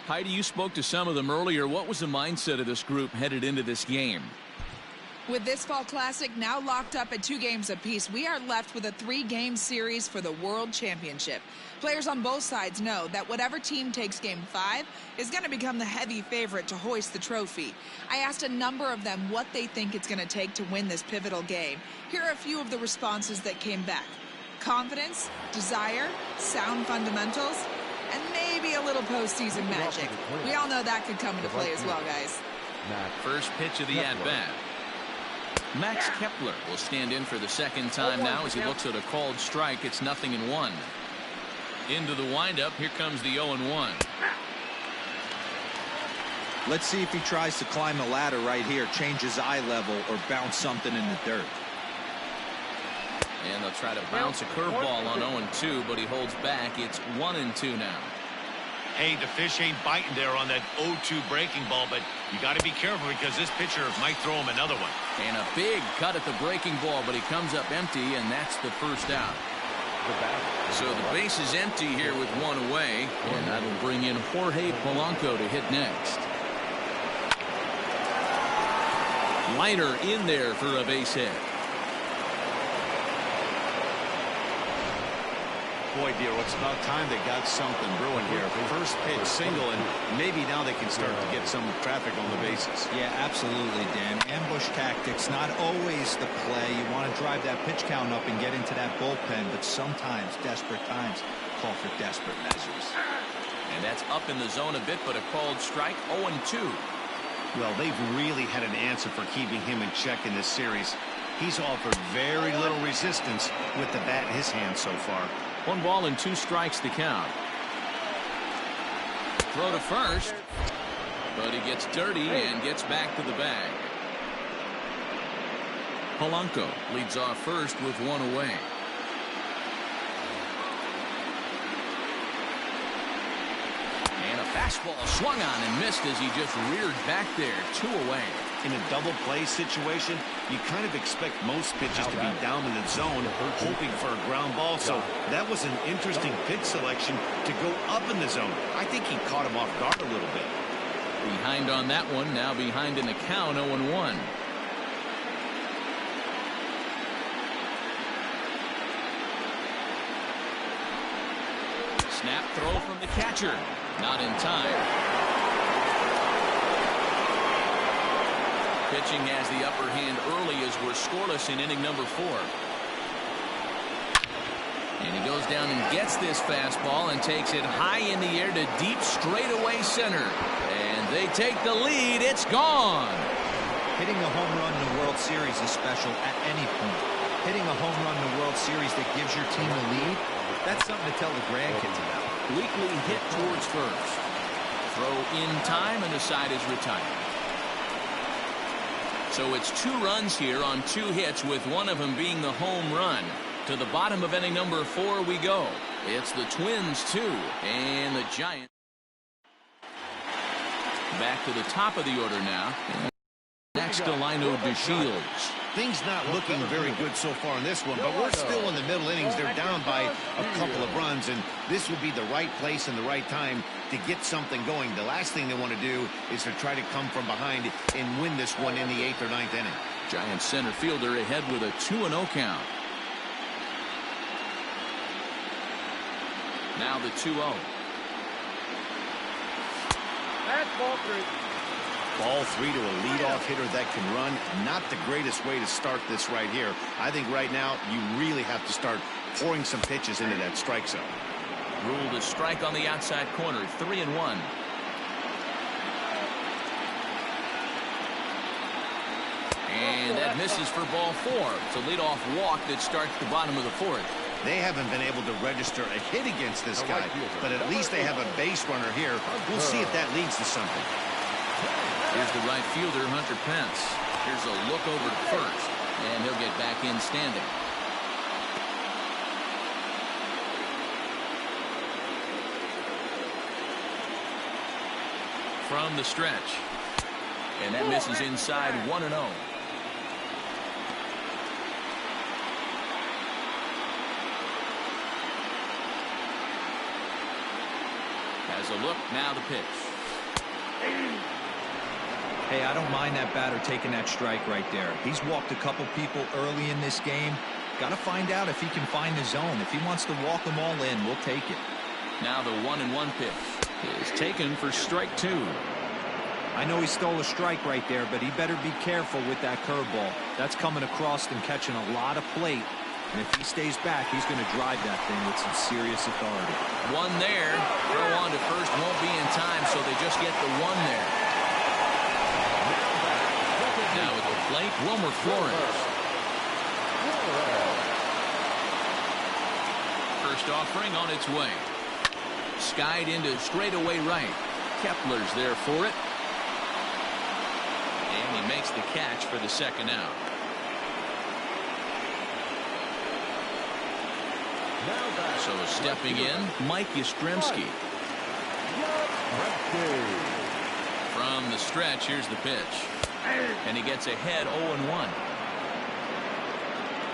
Heidi, you spoke to some of them earlier. What was the mindset of this group headed into this game? With this Fall Classic now locked up at 2 games apiece, we are left with a 3-game series for the World Championship. Players on both sides know that whatever team takes Game 5 is going to become the heavy favorite to hoist the trophy. I asked a number of them what they think it's going to take to win this pivotal game. Here are a few of the responses that came back. Confidence, desire, sound fundamentals, and maybe a little postseason magic. We all know that could come into play as well, guys. First pitch of the at-bat. Max Kepler will stand in for the second time now as he looks at a called strike. It's 0-1. Into the windup. Here comes the 0-1. Let's see if he tries to climb the ladder right here, change his eye level, or bounce something in the dirt. And they'll try to bounce a curveball on 0-2, but he holds back. It's 1-2 now. Hey, the fish ain't biting there on that 0-2 breaking ball, but you got to be careful because this pitcher might throw him another one. And a big cut at the breaking ball, but he comes up empty, and that's the first out. So the base is empty here with 1 away, and that'll bring in Jorge Polanco to hit next. Leiter in there for a base hit. Boy, dear, it's about time they got something brewing here. First pitch single, and maybe now they can start to get some traffic on the bases. Yeah, absolutely, Dan. Ambush tactics, not always the play. You want to drive that pitch count up and get into that bullpen, but sometimes desperate times call for desperate measures. And that's up in the zone a bit, but a called strike, 0-2. Well, they've really had an answer for keeping him in check in this series. He's offered very little resistance with the bat in his hand so far. 1 ball and 2 strikes to count. Throw to first, but he gets dirty and gets back to the bag. Polanco leads off first with 1 away. And a fastball swung on and missed as he just reared back there. 2 away. In a double play situation, you kind of expect most pitches to be down in the zone, hoping for a ground ball. So that was an interesting pitch selection to go up in the zone. I think he caught him off guard a little bit. Behind on that one, now behind in the count, 0-1. Snap throw from the catcher. Not in time. Pitching has the upper hand early as we're scoreless in inning number 4. And he goes down and gets this fastball and takes it high in the air to deep straightaway center. And they take the lead. It's gone. Hitting a home run in the World Series is special at any point. Hitting a home run in the World Series that gives your team a lead, that's something to tell the grandkids about. Weekly hit towards first. Throw in time and the side is retired. So it's 2 runs here on 2 hits, with one of them being the home run. To the bottom of inning number 4 we go. It's the Twins 2 and the Giants. Back to the top of the order now. Next to Lino DeShields. Things not looking very good so far in this one, but we're still in the middle innings. They're down by a couple of runs, and this would be the right place and the right time to get something going. The last thing they want to do is to try to come from behind and win this one in the 8th or 9th inning. Giants center fielder ahead with a 2-0 count. Now the 2-0. That's ball 3. Ball 3 to a leadoff hitter that can run. Not the greatest way to start this right here. I think right now you really have to start pouring some pitches into that strike zone. Ruled a strike on the outside corner. 3-1. And that misses for ball 4. It's a leadoff walk that starts the bottom of the 4th. They haven't been able to register a hit against this guy, but at least they have a base runner here. We'll see if that leads to something. Here's the right fielder, Hunter Pence. Here's a look over to first, and he'll get back in standing. From the stretch, and that misses inside. 1-0. Has a look, now the pitch. Hey, I don't mind that batter taking that strike right there. He's walked a couple people early in this game. Got to find out if he can find the zone. If he wants to walk them all in, we'll take it. Now the 1-1 pitch is taken for strike 2. I know he stole a strike right there, but he better be careful with that curveball. That's coming across and catching a lot of plate. And if he stays back, he's going to drive that thing with some serious authority. One there. Throw on to first won't be in time, so they just get the one there. Now at the plate, Wilmer Flores. First offering on its way. Skied into straightaway right. Kepler's there for it. And he makes the catch for the second out. So stepping in, Mike Yastrzemski. From the stretch, here's the pitch. And he gets ahead 0-1.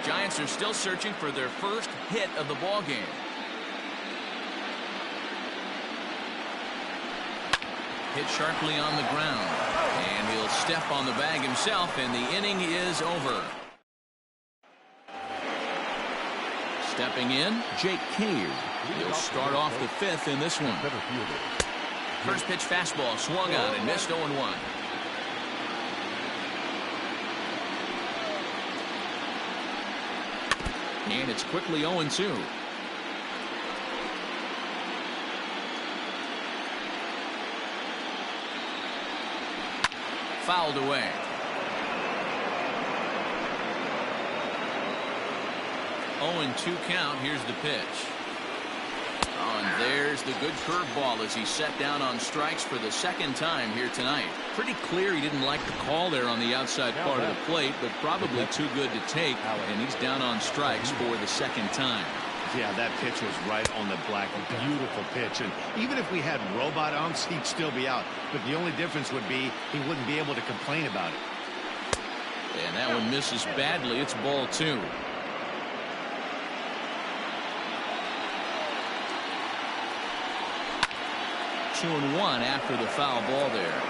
Giants are still searching for their first hit of the ball game. Hit sharply on the ground. And he'll step on the bag himself, and the inning is over. Stepping in, Jake Cave. He'll start off the fifth in this one. First pitch fastball swung on and missed 0-1. And it's quickly 0-2. Fouled away. Oh, and 2 count. Here's the pitch. Oh, and there's the good curveball as he set down on strikes for the second time here tonight. Pretty clear he didn't like the call there on the outside part of the plate, but probably too good to take, and he's down on strikes for the second time. Yeah, that pitch was right on the black. Beautiful pitch. And even if we had robot umps, he'd still be out. But the only difference would be he wouldn't be able to complain about it. And that one misses badly. It's ball 2. Two and 1 after the foul ball there.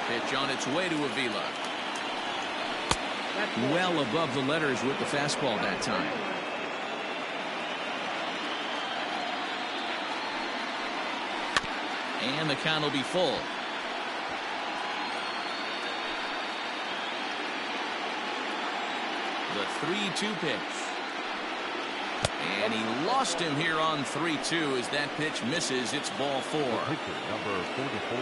Pitch on its way to Avila. Well above the letters with the fastball that time. And the count will be full. The 3-2 pitch. And he lost him here on 3-2 as that pitch misses. It's ball 4.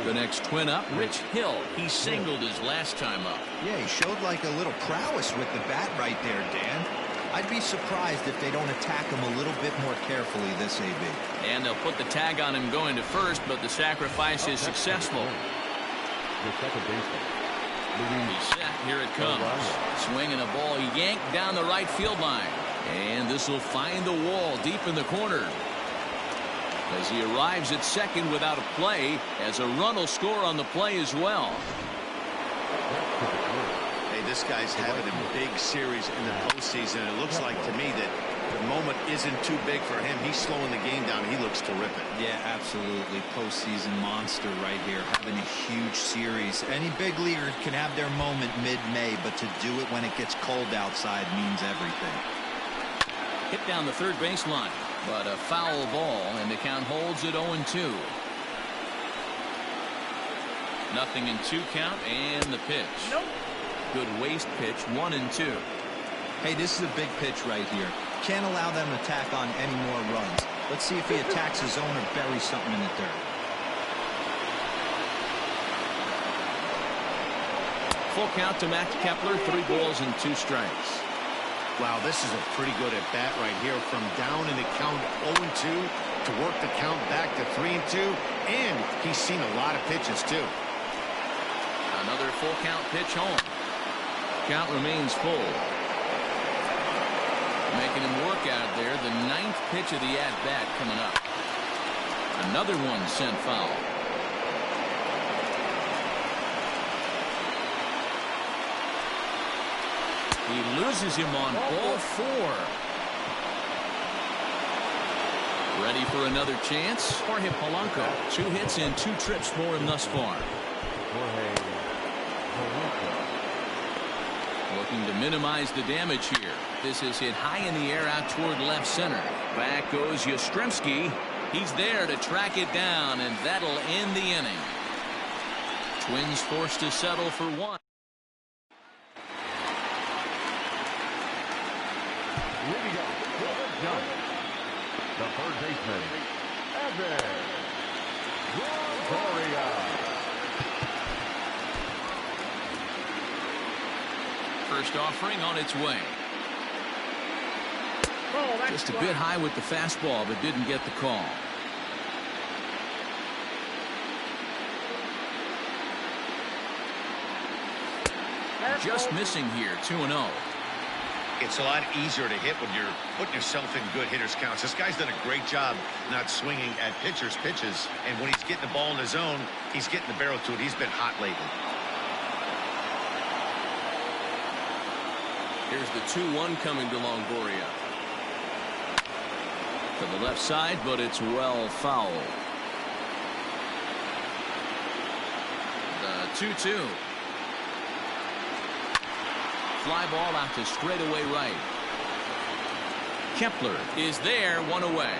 The next twin up, Rich Hill. He singled his last time up. Yeah, he showed like a little prowess with the bat right there, Dan. I'd be surprised if they don't attack him a little bit more carefully this AB. And they'll put the tag on him going to first, but the sacrifice is successful. He's set. Here it comes. Swinging a ball yanked down the right field line. And this will find the wall deep in the corner. As he arrives at second without a play, as a run will score on the play as well. Hey, this guy's having a big series in the postseason. It looks like to me that the moment isn't too big for him. He's slowing the game down. He looks terrific. Yeah, absolutely. Postseason monster right here. Having a huge series. Any big leaguer can have their moment mid-May, but to do it when it gets cold outside means everything. Hit down the third baseline, but a foul ball, and the count holds at 0-2. Nothing in 2 count, and the pitch. Good waste pitch, 1-2. Hey, this is a big pitch right here. Can't allow them to tack on any more runs. Let's see if he attacks his zone or buries something in the dirt. Full count to Max Kepler, 3 balls and 2 strikes. Wow, this is a pretty good at bat right here. From down in the count 0-2 to work the count back to 3-2. And he's seen a lot of pitches, too. Another full count pitch home. Count remains full. Making him work out there. The 9th pitch of the at-bat coming up. Another one sent foul. He loses him on ball 4. Ready for another chance? Jorge Polanco. 2 hits and 2 trips for him thus far. Looking to minimize the damage here. This is hit high in the air out toward left center. Back goes Yastrzemski. He's there to track it down, and that'll end the inning. Twins forced to settle for 1. Here we go. The third baseman, Evan Longoria. First offering on its way. Just a bit high with the fastball, but didn't get the call. Just missing here, 2-0. It's a lot easier to hit when you're putting yourself in good hitters counts. This guy's done a great job not swinging at pitchers' pitches. And when he's getting the ball in his zone, he's getting the barrel to it. He's been hot lately. Here's the 2-1 coming to Longoria. To the left side, but it's well fouled. The 2-2. Fly ball out to straightaway right. Kepler is there, 1 away.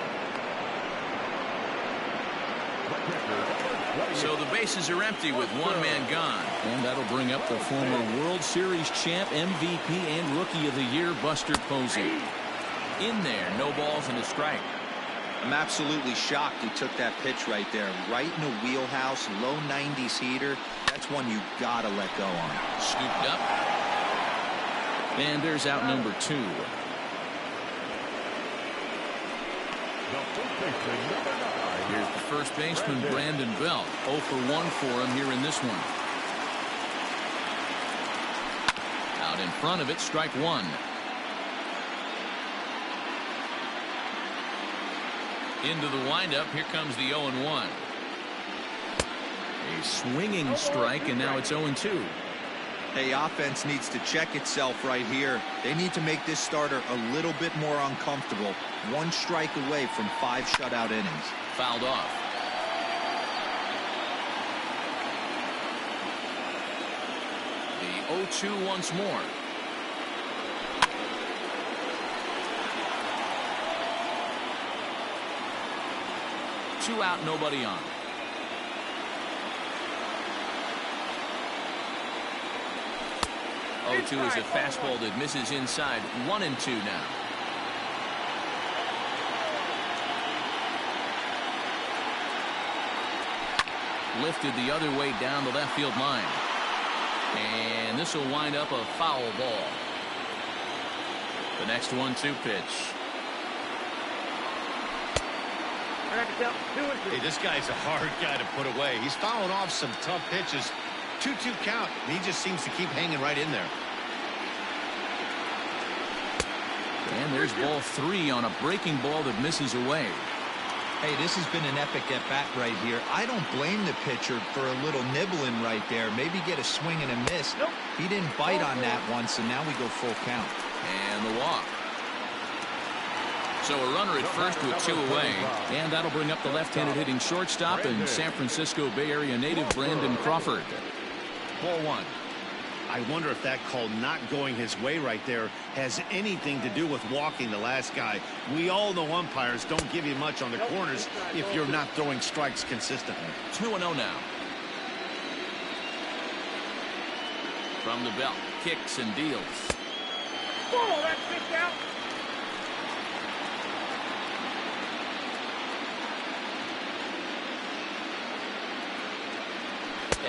So the bases are empty with 1 man gone. And that'll bring up the former World Series champ, MVP, and Rookie of the Year, Buster Posey. In there, no balls and a strike. I'm absolutely shocked he took that pitch right there. Right in the wheelhouse, low 90s heater. That's one you gotta let go on. Scooped up. And there's out number 2. Here's the first baseman, Brandon Belt. 0 for 1 for him here in this one. Out in front of it, strike 1. Into the windup, here comes the 0-1. A swinging strike, and now it's 0-2. Hey, offense needs to check itself right here. They need to make this starter a little bit more uncomfortable. 1 strike away from 5 shutout innings. Fouled off. The 0-2 once more. Two out, nobody on. Oh, 2 is a fastball that misses inside. 1-2 now. Lifted the other way down the left field line. And this will wind up a foul ball. The next 1-2 pitch. Hey, this guy's a hard guy to put away. He's fouling off some tough pitches. 2-2 count, and he just seems to keep hanging right in there. And there's ball 3 on a breaking ball that misses away. Hey, this has been an epic at-bat right here. I don't blame the pitcher for a little nibbling right there. Maybe get a swing and a miss. Nope. He didn't bite on that once, and now we go full count. And the walk. So a runner at first with 2 away. And that'll bring up the left-handed hitting shortstop and San Francisco Bay Area native Brandon Crawford. Ball 1. I wonder if that call not going his way right there has anything to do with walking the last guy. We all know umpires don't give you much on the corners if you're not throwing strikes consistently. 2-0 now. From the belt, kicks and deals. Whoa, that's pitch out.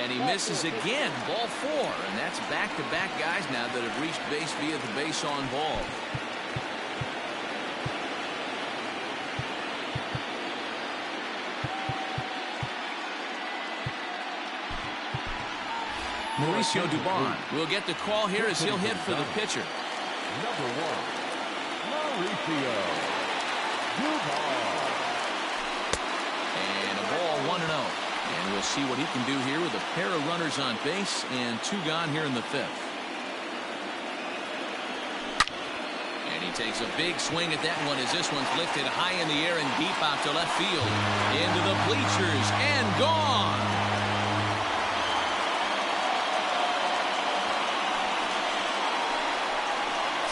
And he misses again. Ball 4. And that's back-to-back guys now that have reached base via the base on ball. Mauricio Dubon will get the call here as he'll hit for the pitcher. Number 1, Mauricio Dubon. And a ball 1-0. And we'll see what he can do here with a pair of runners on base and 2 gone here in the 5th. And he Takes a big swing at that one as this one's lifted high in the air and deep out to left field. Into the bleachers and gone.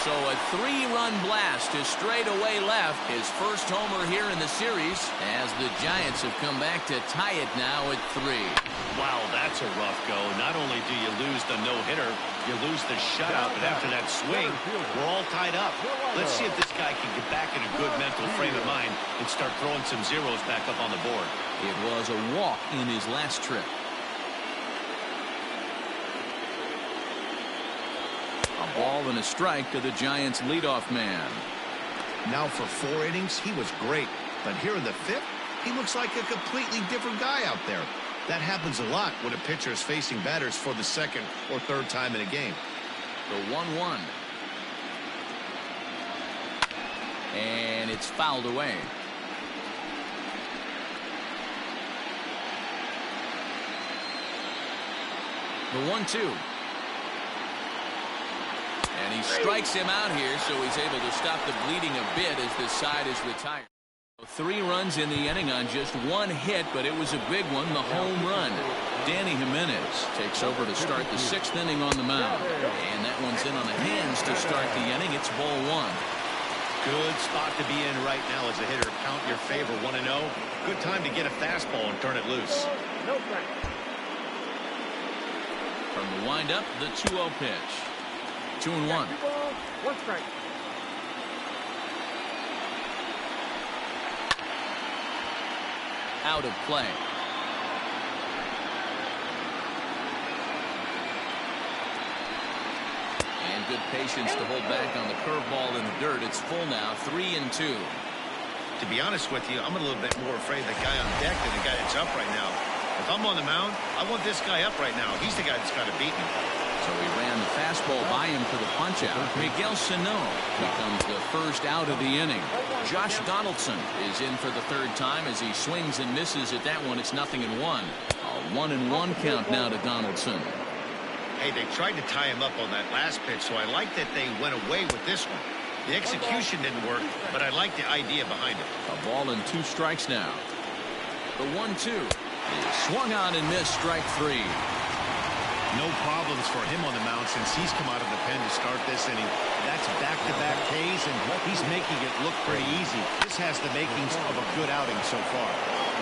So a 3-run blast to straightaway left. His first homer here in the series as the Giants have come back to tie it now at 3. Wow, that's a rough go. Not only do you lose the no-hitter, you lose the shutout, but after that swing, we're all tied up. Let's see if this guy can get back in a good mental frame of mind and start throwing some zeros back up on the board. It was a walk in his last trip. A ball and a strike to the Giants' leadoff man. Now for 4 innings, he was great. But here in the 5th, he looks like a completely different guy out there. That happens a lot when a pitcher is facing batters for the 2nd or 3rd time in a game. The 1-1. And it's fouled away. The 1-2. And he strikes him out here, so he's able to stop the bleeding a bit as this side is retired. 3 runs in the inning on just 1 hit, but it was a big one, the home run. Danny Jimenez takes over to start the 6th inning on the mound. And that one's in on the hands to start the inning. It's ball 1. Good spot to be in right now as a hitter. Count your favor 1-0. Good time to get a fastball and turn it loose. From the windup, the 2-0 pitch. 2-1. 1 strike. Out of play. And good patience to hold back on the curveball in the dirt. It's full now, 3-2. To be honest with you, I'm a little bit more afraid of the guy on deck than the guy that's up right now. If I'm on the mound, I want this guy up right now. He's the guy that's got to beat me. So he ran the fastball by him for the punch-out. Miguel Sano becomes the first out of the inning. Josh Donaldson is in for the 3rd time as he swings and misses at that one. It's 0-1. A 1-1 count now to Donaldson. Hey, they tried to tie him up on that last pitch, so I like that they went away with this one. The execution didn't work, but I like the idea behind it. A ball and 2 strikes now. The 1-2 is swung on and missed, strike 3. No problems for him on the mound since he's come out of the pen to start this inning. That's back-to-back Ks, and he's making it look pretty easy. This has the makings of a good outing so far.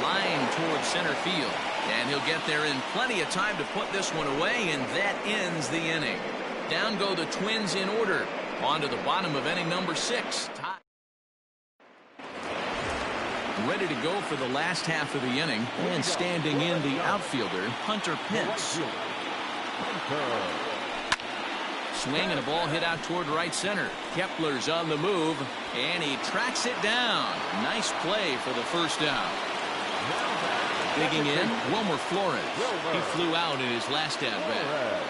Line towards center field, and he'll get there in plenty of time to put this one away, and that ends the inning. Down go the Twins in order. On to the bottom of inning number 6. Ready to go for the last half of the inning, and standing in the outfielder, Hunter Pence. Swing and a ball hit out toward right center. Kepler's on the move, and he tracks it down. Nice play for the first out. Digging in, Wilmer Flores. He flew out in his last at-bat.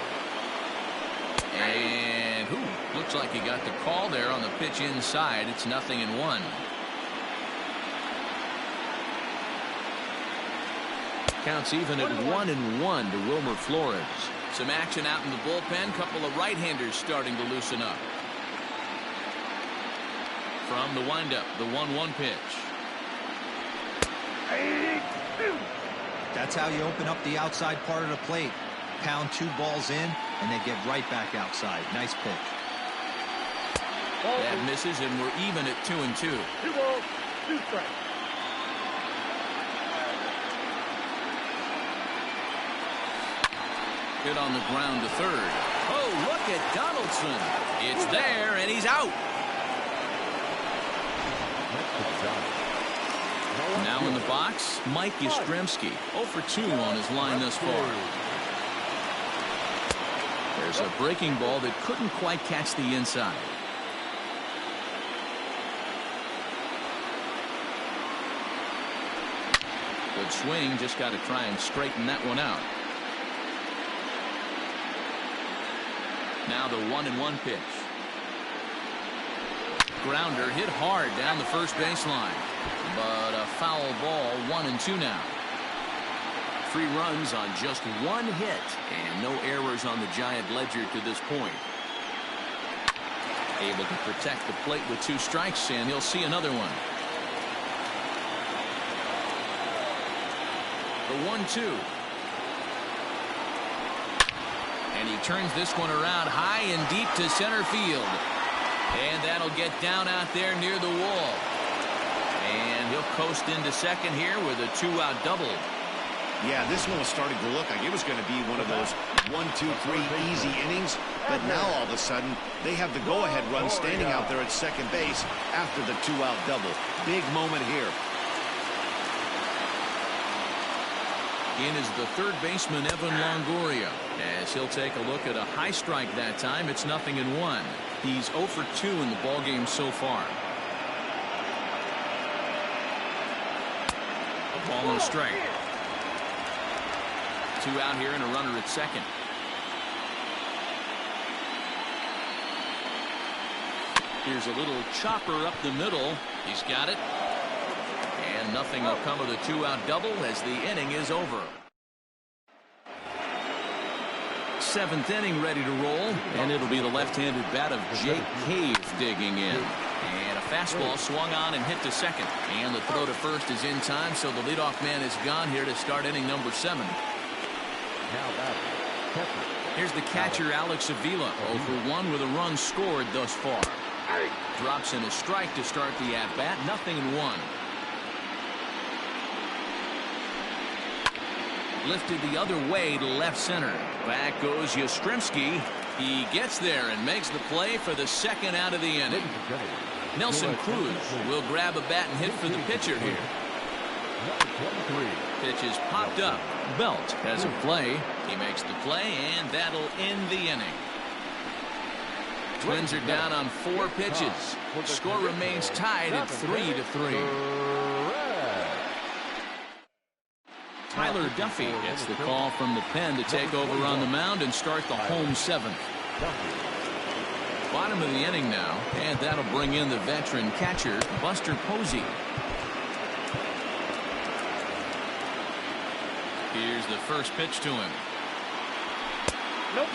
And looks like he got the call there on the pitch inside. It's 0-1. Counts even at 1-1 to Wilmer Flores. Some action out in the bullpen. Couple of right-handers starting to loosen up. From the windup, the 1-1 pitch. That's how you open up the outside part of the plate. Pound 2 balls in, and they get right back outside. Nice pitch. That misses, and we're even at 2-2. 2 balls, 2 strikes. Hit on the ground to third. Oh, look at Donaldson. It's there, and he's out. Now in the box, Mike Yastrzemski. 0 for 2 on his line thus far. There's a breaking ball that couldn't quite catch the inside. Good swing, just got to try and straighten that one out. Now the 1-1 pitch. Grounder hit hard down the first baseline, but a foul ball. 1-2 now. 3 runs on just 1 hit, and no errors on the Giant ledger to this point. Able to protect the plate with 2 strikes, and he'll see another one. The 1-2. And he turns this one around high and deep to center field. And that'll get down out there near the wall. And he'll coast into second here with a 2-out double. Yeah, this one was starting to look like it was going to be one of those 1, 2, 3 easy innings. But now all of a sudden, they have the go-ahead run standing out there at second base after the 2-out double. Big moment here. In is the third baseman, Evan Longoria, as he'll take a look at a high strike that time. It's 0-1. He's 0 for 2 in the ballgame so far. A ball and a strike. 2 out here and a runner at second. Here's a little chopper up the middle. He's got it. And nothing will come of the 2-out double as the inning is over. 7th inning ready to roll, and it'll be the left-handed bat of Jake Cave digging in. And a fastball swung on and hit to second. And the throw to first is in time, so the leadoff man is gone here to start inning number 7. Here's the catcher, Alex Avila, 0 for 1 with a run scored thus far. Drops in a strike to start the at-bat, 0-1. Lifted the other way to left center. Back goes Yastrzemski. He gets there and makes the play for the 2nd out of the inning. Nelson Cruz will grab a bat and hit for the pitcher here. Pitch is popped up. Belt has a play. He makes the play, and that'll end the inning. Twins are down on 4 pitches. Score remains tied at 3-3. Tyler Duffy gets the call from the pen to take over on the mound and start the home 7th. Bottom of the inning now, and that'll bring in the veteran catcher, Buster Posey. Here's the first pitch to him.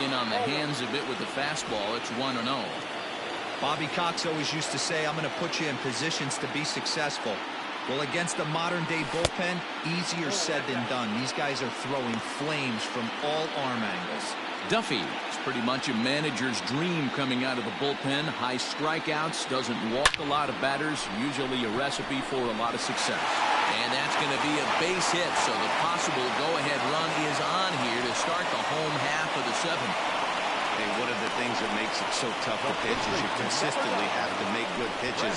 In on the hands a bit with the fastball. It's 1-0. Bobby Cox always used to say, I'm going to put you in positions to be successful. Well, against the modern-day bullpen, easier said than done. These guys are throwing flames from all arm angles. Duffy is pretty much a manager's dream coming out of the bullpen. High strikeouts, doesn't walk a lot of batters, usually a recipe for a lot of success. And that's going to be a base hit, so the possible go-ahead run is on here to start the home half of the 7th. Hey, one of the things that makes it so tough to pitch is you consistently have to make good pitches.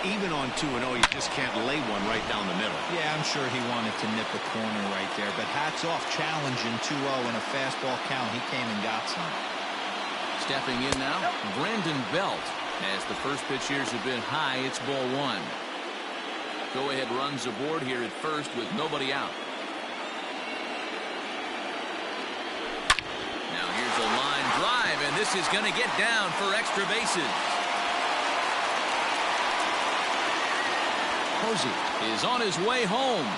Even on 2-0, you just can't lay one right down the middle. Yeah, I'm sure he wanted to nip a corner right there, but hats off, challenging 2-0 in a fastball count. He came and got some. Stepping in now, Brandon Belt. As the first pitch here's a bit high, it's ball 1. Go-ahead runs aboard here at first with nobody out. Now here's a line drive, and this is going to get down for extra bases. Posey is on his way home,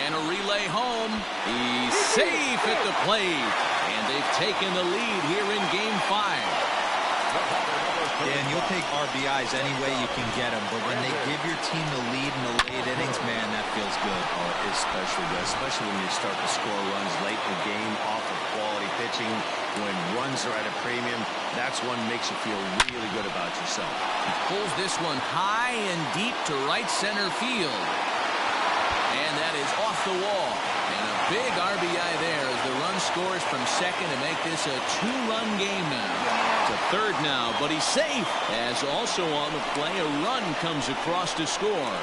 and a relay home. He's safe at the plate, and they've taken the lead here in Game 5. Dan, you'll take RBIs any way you can get them, but when they give your team the lead in the late innings, man, that feels good. Oh, especially good, especially when you start to score runs late in the game off of quality pitching. When runs are at a premium, that's one makes you feel really good about yourself. He pulls this one high and deep to right center field. And that is off the wall. And a big RBI there as the run scores from second to make this a 2-run game now. To third now, but he's safe. As also on the play, a run comes across to score.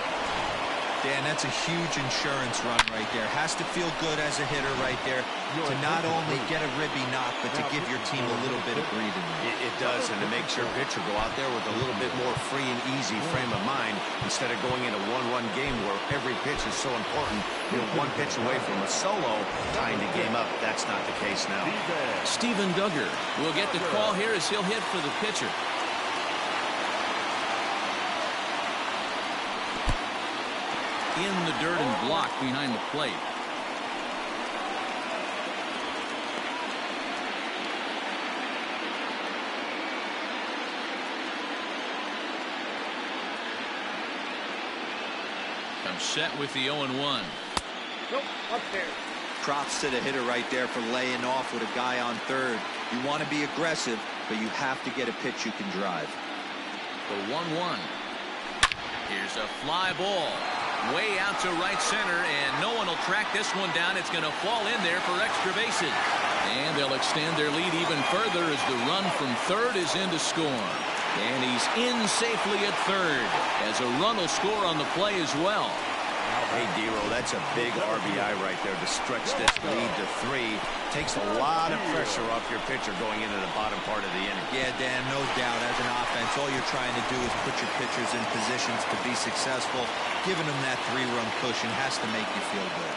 Dan, that's a huge insurance run right there. Has to feel good as a hitter right there to not only get a ribby knock, but to give your team a little bit of breathing room. It does, and it makes your pitcher go out there with a little bit more free and easy frame of mind instead of going in a one-run game where every pitch is so important. You're one pitch away from a solo, tying the game up. That's not the case now. Steven Duggar will get the call here as he'll hit for the pitcher. In the dirt and blocked behind the plate. I'm set with the 0-1. Nope, upstairs. Props to the hitter right there for laying off with a guy on third. You want to be aggressive, but you have to get a pitch you can drive. The 1-1. Here's a fly ball way out to right center, and no one will track this one down. It's going to fall in there for extra bases, and they'll extend their lead even further as the run from third is in to score, and he's in safely at third as a run will score on the play as well. Hey, Dero, that's a big RBI right there to stretch this lead to 3. Takes a lot of pressure off your pitcher going into the bottom part of the inning. Yeah, Dan, no doubt. As an offense, all you're trying to do is put your pitchers in positions to be successful. Giving them that 3-run cushion has to make you feel good.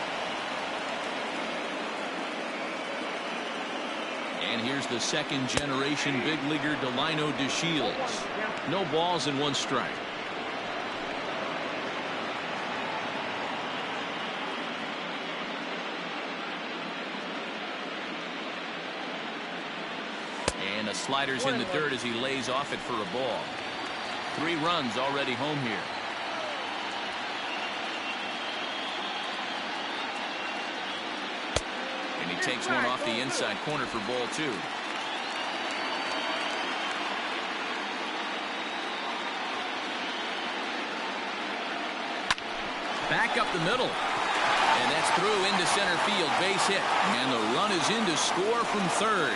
And here's the second-generation big leaguer Delino DeShields. No balls and 1 strike. And the slider's in the dirt as he lays off it for a ball. 3 runs already home here. And he takes one off the inside corner for ball 2. Back up the middle. And that's through into center field. Base hit. And the run is in to score from third.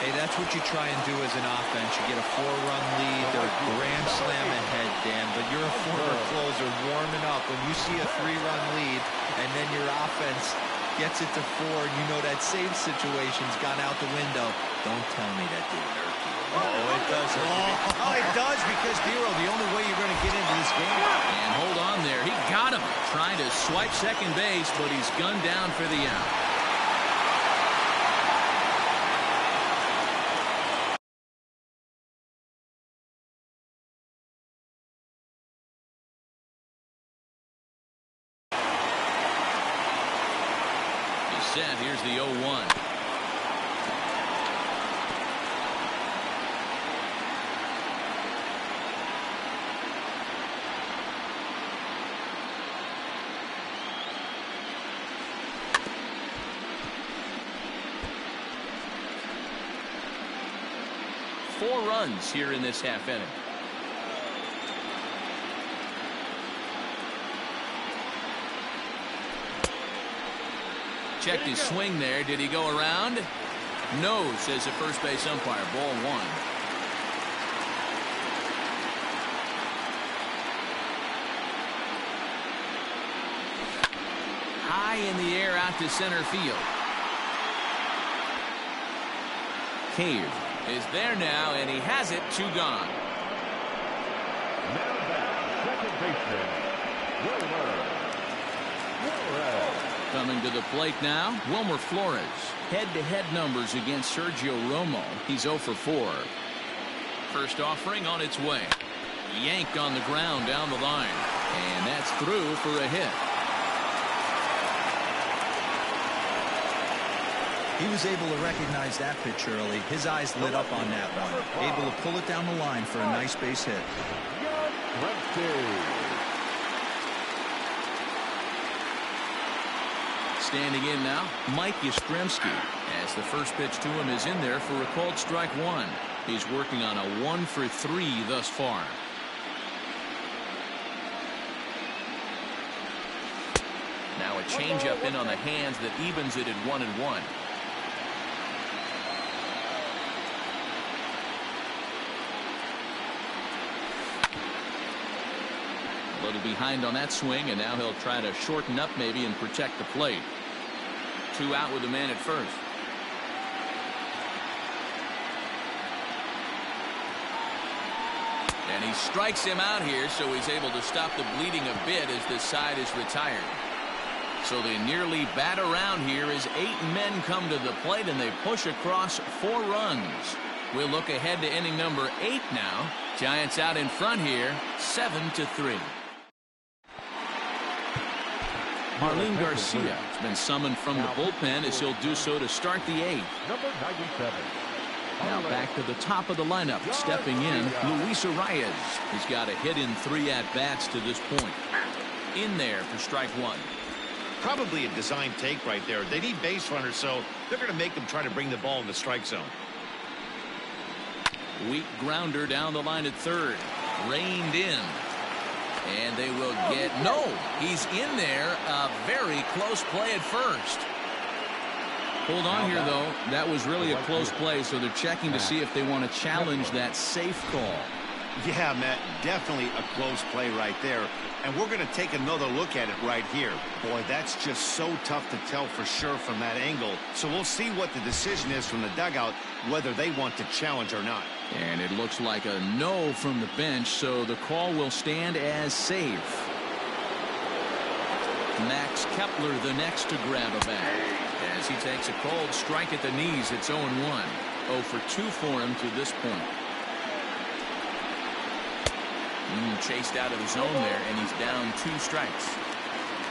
Hey, that's what you try and do as an offense. You get a 4-run lead. They're a grand slam ahead, Dan. But you're a former closer warming up. When you see a 3-run lead and then your offense gets it to 4, and you know that save situation's gone out the window, don't tell me that didn't hurt you. Oh, it does. Oh, it does, because, Dero, the only way you're going to get into this game. And hold on there. He got him. Trying to swipe second base, but he's gunned down for the out. Set. Here's the 0-1. Four runs here in this half inning. Checked his swing there. Did he go around? No, says the first base umpire. Ball 1. High in the air out to center field. Cave is there now, and he has it. 2 gone. Now back, second baseman, Wilmer. Coming to the plate now, Wilmer Flores. Head-to-head numbers against Sergio Romo. He's 0 for 4. First offering on its way. Yanked on the ground down the line. And that's through for a hit. He was able to recognize that pitch early. His eyes lit up on that one. Able to pull it down the line for a nice base hit. Standing in now, Mike Yastrzemski, as the first pitch to him is in there for a called strike 1. He's working on a 1 for 3 thus far. Now a changeup in on the hands that evens it at 1-1. A little behind on that swing, and now he'll try to shorten up maybe and protect the plate. 2 out with the man at first. And he strikes him out here, so he's able to stop the bleeding a bit as this side is retired. So they nearly bat around here as 8 men come to the plate, and they push across 4 runs. We'll look ahead to inning number 8 now. Giants out in front here, 7-3. Marlene Garcia has been summoned from the bullpen as he'll do so to start the 8th. Number 97. Now back to the top of the lineup. Stepping in, Luis Arias. He's got a hit in 3 at-bats to this point. in there for strike one. Probably a design take right there. They need base runners, so they're going to make them try to bring the ball in the strike zone. Weak grounder down the line at third. Reined in. And they will get... No! He's in there. A very close play at first. Hold on here, though. That was really a close play, so they're checking to see if they want to challenge that safe call. Yeah, Matt, definitely a close play right there. And we're going to take another look at it right here. Boy, that's just so tough to tell for sure from that angle. So we'll see what the decision is from the dugout, whether they want to challenge or not. And it looks like a no from the bench, so the call will stand as safe. Max Kepler the next to grab a bat. As he takes a cold strike at the knees, it's 0-1. 0 for 2 for him to this point. Chased out of the zone there, and he's down 2 strikes.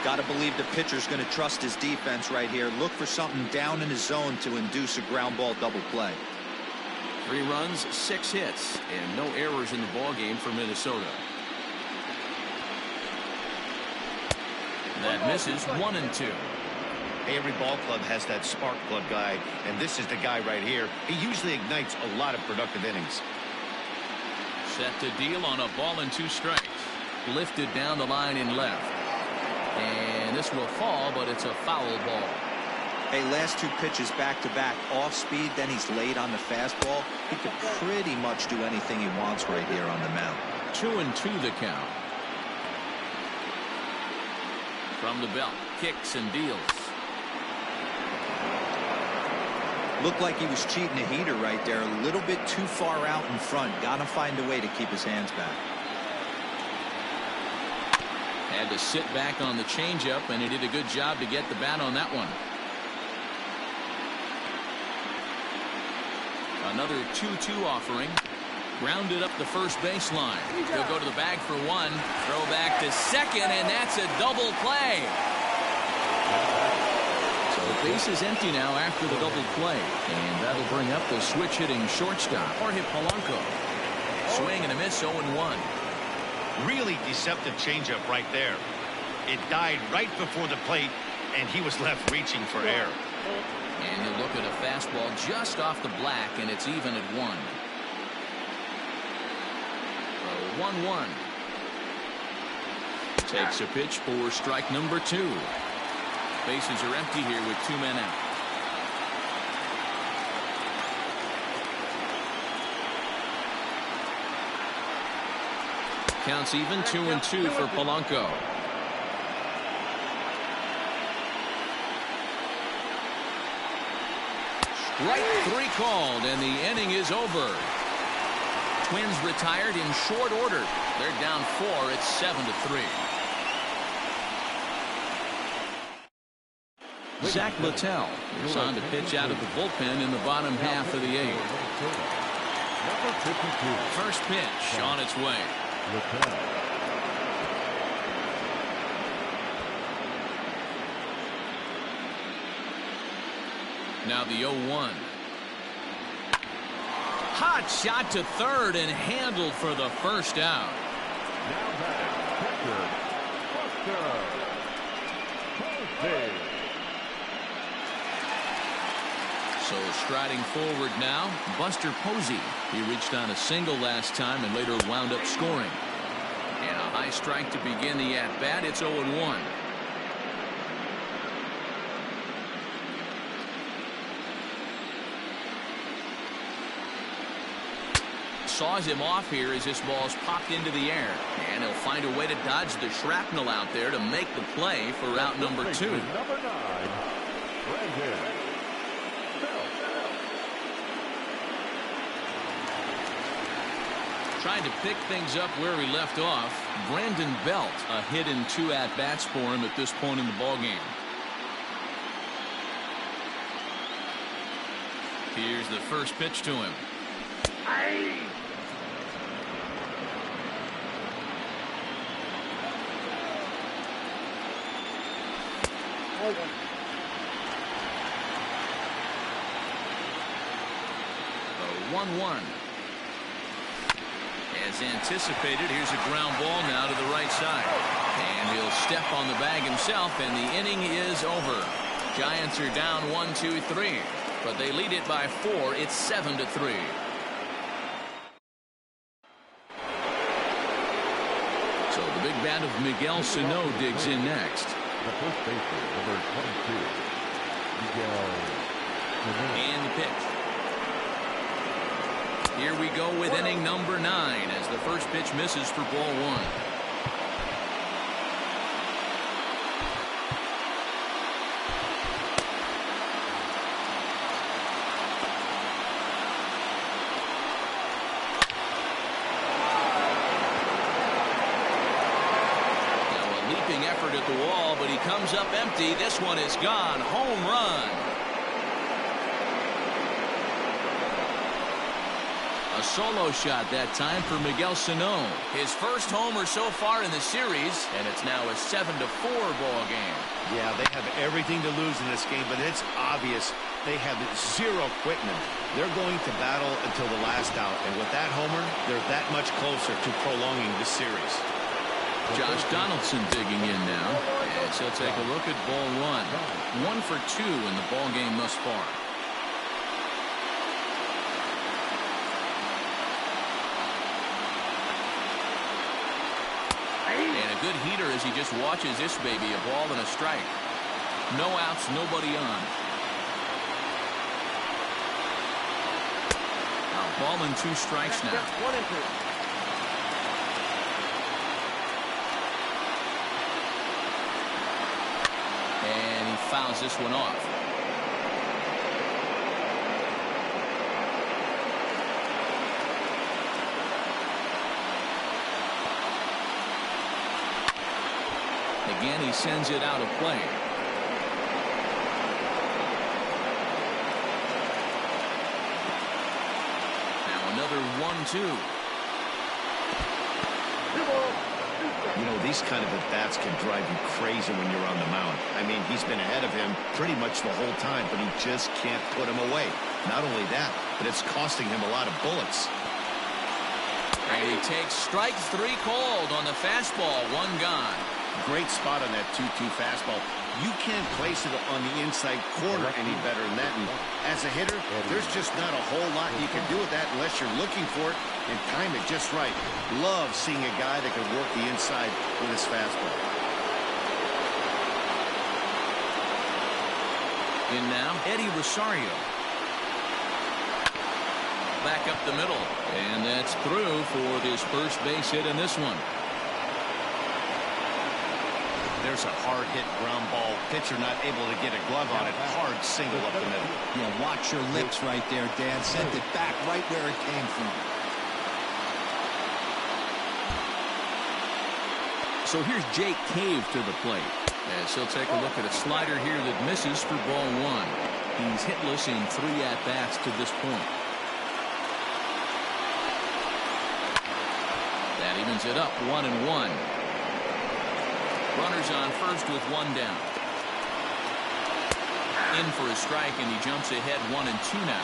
Got to believe the pitcher's going to trust his defense right here. Look for something down in his zone to induce a ground ball double play. 3 runs, 6 hits, and no errors in the ball game for Minnesota. That misses 1-2. Hey, every ball club has that spark plug guy, and this is the guy right here. He usually ignites a lot of productive innings. Set to deal on a ball and 2 strikes. Lifted down the line in left. And this will fall, but it's a foul ball. Hey, last 2 pitches back-to-back off speed, then he's late on the fastball. He could pretty much do anything he wants right here on the mound. 2-2 the count. From the belt, kicks and deals. Looked like he was cheating a heater right there. A little bit too far out in front. Got to find a way to keep his hands back. Had to sit back on the changeup, and he did a good job to get the bat on that one. Another 2-2 offering. Grounded up the first baseline. He'll go to the bag for 1. Throw back to second, and that's a double play. So the base is empty now after the double play. And that'll bring up the switch-hitting shortstop, Jorge Polanco. Swing and a miss, 0-1. Really deceptive changeup right there. It died right before the plate, and he was left reaching for air. And you look at a fastball just off the black, and it's even at 1. 1-1. Takes a pitch for strike number 2. Bases are empty here with 2 men out. Counts even, 2-2 for Polanco. Strike 3 called, and the inning is over. Twins retired in short order. They're down 4. It's 7-3. Zach Littell is on to pitch out of the bullpen in the bottom half of the 8th. First pitch on its way. Now the 0-1. Hot shot to third and handled for the first out. Now batting, catcher, So striding forward now, Buster Posey. He reached on a single last time and later wound up scoring. And a high strike to begin the at-bat. It's 0-1. Saws him off here as this ball's popped into the air. And he'll find a way to dodge the shrapnel out there to make the play for out number 2. Number 9, Brandon. Trying to pick things up where he left off. Brandon Belt, a hit in 2 at-bats for him at this point in the ballgame. Here's the first pitch to him. Aye. Hold on. 1-1. As anticipated, here's a ground ball now to the right side. And he'll step on the bag himself, and the inning is over. Giants are down 1-2-3, but they lead it by 4. It's 7-3. So the big bat of Miguel Sano digs in next. The first baseman, number 22, Miguel Sano. And the pitch. Here we go with inning number 9 as the first pitch misses for ball 1. Effort at the wall, but he comes up empty. This one is gone. Home run. A solo shot that time for Miguel Sano. His first homer so far in the series, and it's now a 7-4 ball game. Yeah, they have everything to lose in this game, but it's obvious they have zero quitting them. They're going to battle until the last out, and with that homer, they're that much closer to prolonging this series. Josh Donaldson digging in now, as he'll take a look at ball 1. 1 for 2 in the ball game thus far. And a good heater as he just watches this baby, a ball and a strike. No outs, nobody on. Now ball and 2 strikes now. And he fouls this one off. Again, he sends it out of play. Now another 1-2. You know, these kind of at-bats can drive you crazy when you're on the mound. I mean, he's been ahead of him pretty much the whole time, but he just can't put him away. Not only that, but it's costing him a lot of bullets. And he takes strike 3 called on the fastball. 1 gone. Great spot on that 2-2 fastball. You can't place it on the inside corner any better than that. And as a hitter, there's just not a whole lot you can do with that unless you're looking for it and time it just right. Love seeing a guy that can work the inside with his fastball. In now, Eddie Rosario. Back up the middle. And that's through for his first base hit in this one. There's a hard-hit ground ball. Pitcher not able to get a glove on it. Hard single up the middle. Yeah, watch your lips right there, Dan. Sent it back right where it came from. So here's Jake Cave to the plate, as he'll take a look at a slider here that misses for ball 1. He's hitless in 3 at-bats to this point. That evens it up 1-1. Runners on first with 1 down. In for a strike, and he jumps ahead 1-2 now.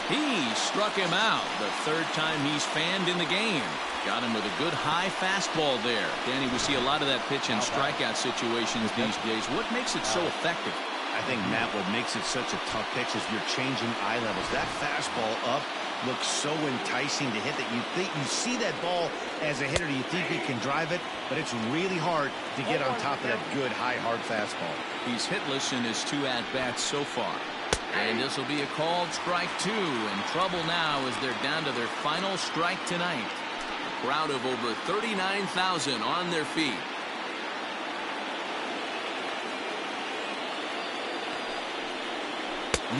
He struck him out. The 3rd time he's fanned in the game. Got him with a good high fastball there. Danny, we see a lot of that pitch in strikeout situations these days. What makes it so effective? I think, Matt, what makes it such a tough pitch is you're changing eye levels. That fastball up looks so enticing to hit that you think you see that ball as a hitter. You think you can drive it, but it's really hard to get on top of that good high hard fastball. He's hitless in his 2 at-bats so far. And this will be a called strike 2. In trouble now as they're down to their final strike tonight. A crowd of over 39,000 on their feet.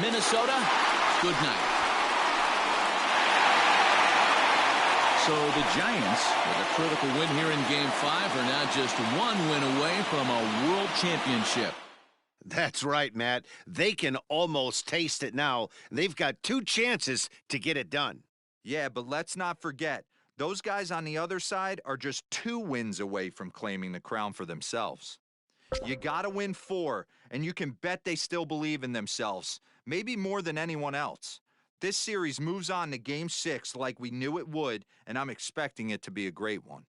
Minnesota, good night. So the Giants, with a critical win here in Game 5, are now just 1 win away from a world championship. That's right, Matt. They can almost taste it now. They've got 2 chances to get it done. Yeah, but let's not forget, those guys on the other side are just 2 wins away from claiming the crown for themselves. You gotta win 4, and you can bet they still believe in themselves, maybe more than anyone else. This series moves on to Game 6 like we knew it would, and I'm expecting it to be a great one.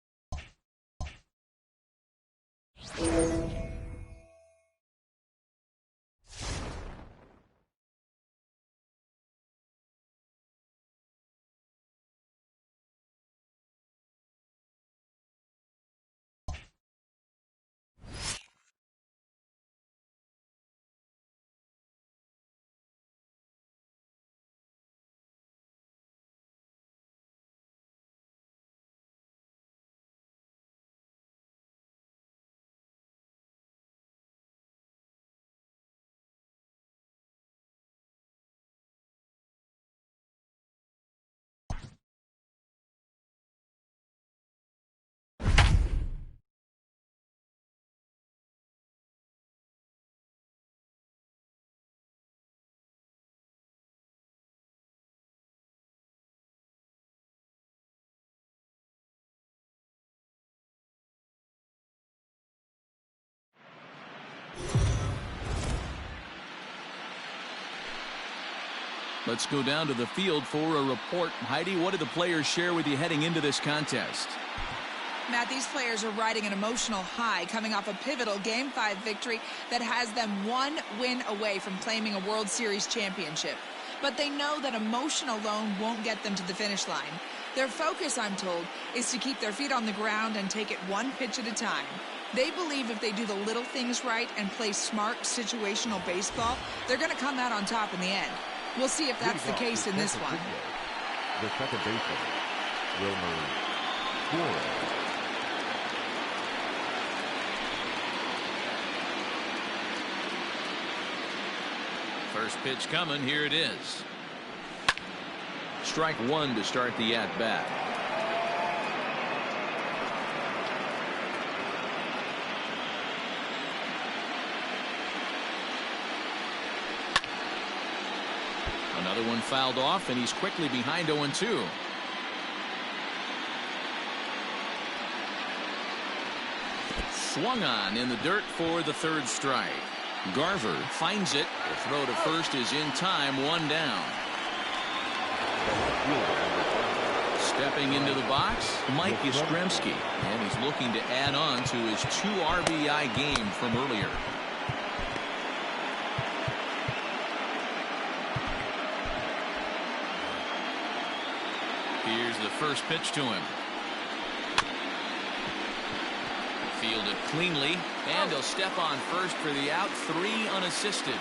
Let's go down to the field for a report. Heidi, what did the players share with you heading into this contest? Matt, these players are riding an emotional high coming off a pivotal Game 5 victory that has them one win away from claiming a World Series championship. But they know that emotion alone won't get them to the finish line. Their focus, I'm told, is to keep their feet on the ground and take it one pitch at a time. They believe if they do the little things right and play smart situational baseball, they're going to come out on top in the end. We'll see if that's the case in this one. The second baseman, Wilmer Flores. First pitch coming. Here it is. Strike one to start the at-bat. Another one fouled off, and he's quickly behind 0-2. Swung on in the dirt for the third strike. Garver finds it. The throw to first is in time, one down. Stepping into the box, Mike Yastrzemski, and he's looking to add on to his 2 RBI game from earlier. Here's the first pitch to him. Fielded cleanly, and he'll step on first for the out, 3 unassisted.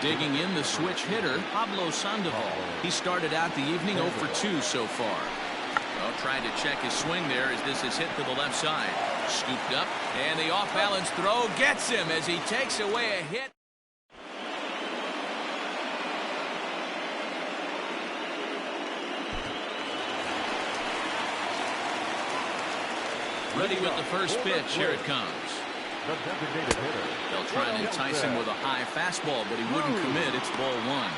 Digging in the switch hitter, Pablo Sandoval. He started out the evening 0 for 2 so far. Well, trying to check his swing there as this is hit to the left side. Scooped up, and the off-balance throw gets him as he takes away a hit. Ready with the first pitch. Here it comes. The designated hitter. They'll try and entice him with a high fastball, but he wouldn't commit. It's ball 1.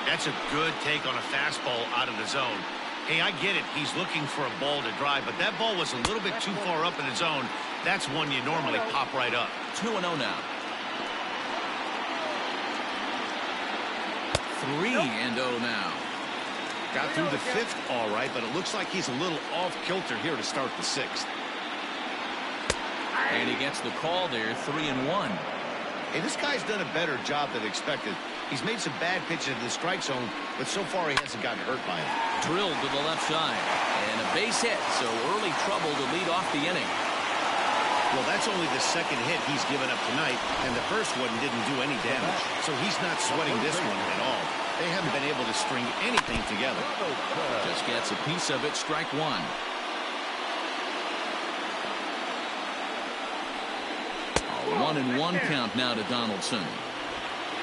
That's a good take on a fastball out of the zone. Hey, I get it. He's looking for a ball to drive, but that ball was a little bit too far up in the zone. That's one you normally pop right up. 2-0 now. 3-0 now. Got through the 5th all right, but it looks like he's a little off kilter here to start the 6th. And he gets the call there, 3-1. Hey, this guy's done a better job than expected. He's made some bad pitches in the strike zone, but so far he hasn't gotten hurt by it. Drilled to the left side. And a base hit, so early trouble to lead off the inning. Well, that's only the 2nd hit he's given up tonight, and the first one didn't do any damage. So he's not sweating this one at all. They haven't been able to string anything together. Just gets a piece of it, strike 1. A 1-1 count now to Donaldson.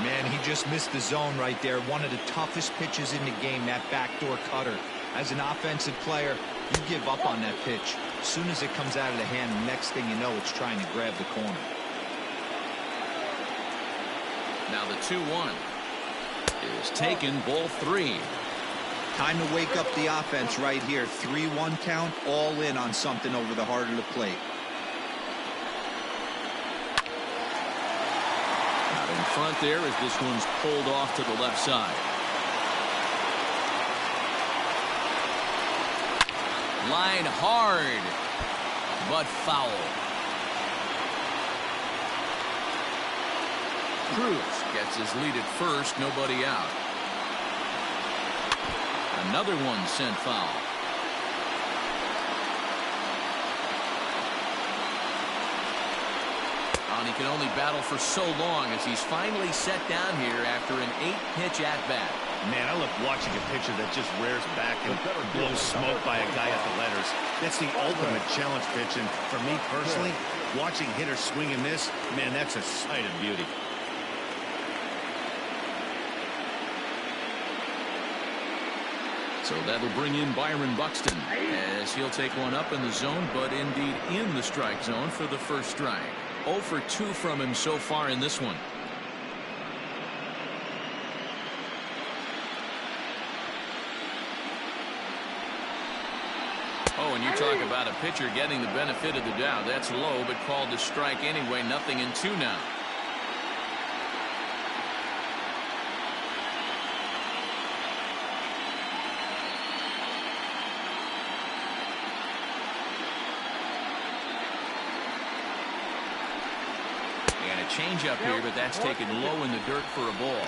Man, he just missed the zone right there. One of the toughest pitches in the game, that backdoor cutter. As an offensive player, you give up on that pitch. As soon as it comes out of the hand, the next thing you know, it's trying to grab the corner. Now the 2-1 is taken, ball 3. Time to wake up the offense right here. 3-1 count, all in on something over the heart of the plate. In front there as this one's pulled off to the left side. Line hard, but foul. Cruz gets his lead at first, nobody out. Another one sent foul. And he can only battle for so long as he's finally set down here after an 8-pitch at-bat. Man, I love watching a pitcher that just rears back and blows smoke by a guy at the letters. That's the ultimate challenge pitch, and for me personally, watching hitters swing and miss, man, that's a sight of beauty. So that'll bring in Byron Buxton as he'll take one up in the zone, but indeed in the strike zone for the first strike. 0 for 2 from him so far in this one. Oh, and you talk about a pitcher getting the benefit of the doubt. That's low, but called to strike anyway. 0-2 now. Change-up here, but that's taken low in the dirt for a ball.